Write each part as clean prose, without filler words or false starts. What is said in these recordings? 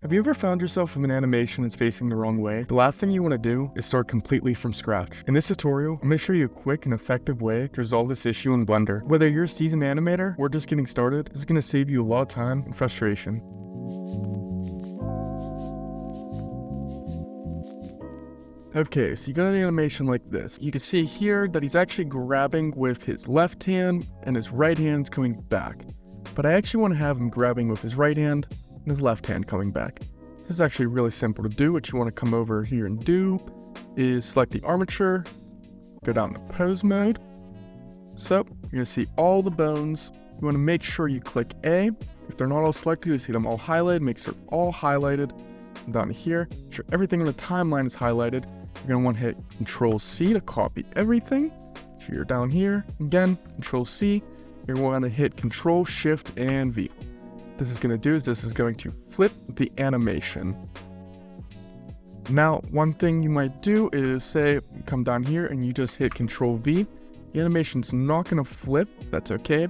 Have you ever found yourself with an animation that's facing the wrong way? The last thing you want to do is start completely from scratch. In this tutorial, I'm going to show you a quick and effective way to resolve this issue in Blender. Whether you're a seasoned animator or just getting started, this is going to save you a lot of time and frustration. Okay, so you got an animation like this. You can see here that he's actually grabbing with his left hand and his right hand's coming back. But I actually want to have him grabbing with his right hand and his left hand coming back. This is actually really simple to do. What you want to come over here and do is select the armature, go down to pose mode. So you're going to see all the bones. You want to make sure you click A. If they're not all selected, you see them all highlighted. Make sure all highlighted. Down here, make sure everything in the timeline is highlighted. You're going to want to hit Control C to copy everything. So you're down here, again, Control C. You're going to want to hit Control Shift and V. What this is going to do is this is going to flip the animation. Now, one thing you might do is say, come down here and you just hit Control V. The animation's not going to flip. That's okay.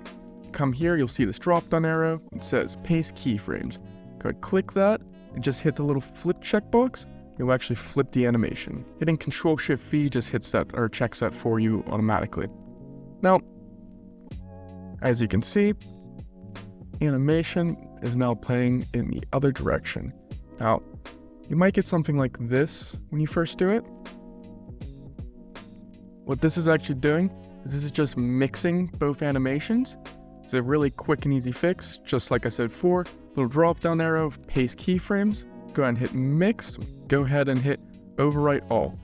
Come here, you'll see this drop-down arrow. It says Paste Keyframes. Go ahead, click that, and just hit the little flip checkbox. You'll actually flip the animation. Hitting Control Shift V just hits that or checks that for you automatically. Now, as you can see, animation is now playing in the other direction. Now, you might get something like this when you first do it. What this is actually doing is this is just mixing both animations. It's a really quick and easy fix, just like I said before. Little drop down arrow, paste keyframes, go ahead and hit mix, go ahead and hit overwrite all.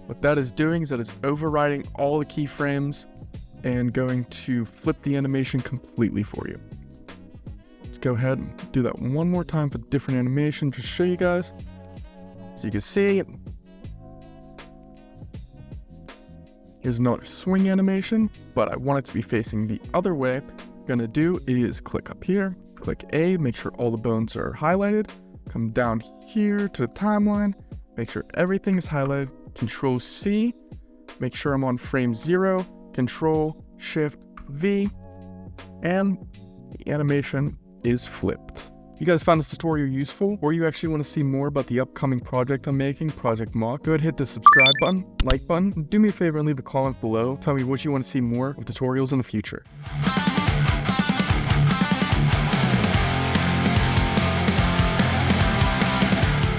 What that is doing is that it's overriding all the keyframes and going to flip the animation completely for you. Let's go ahead and do that one more time for different animation to show you guys. So you can see, here's another swing animation, but I want it to be facing the other way. What I'm gonna do is click up here, click A, make sure all the bones are highlighted, come down here to the timeline, make sure everything is highlighted, Control C, make sure I'm on frame 0, Control Shift V, and the animation is flipped. If you guys found this tutorial useful, or you actually want to see more about the upcoming project I'm making, Project Mach, go ahead and hit the subscribe button, like button, and do me a favor and leave a comment below. Tell me what you want to see more of tutorials in the future.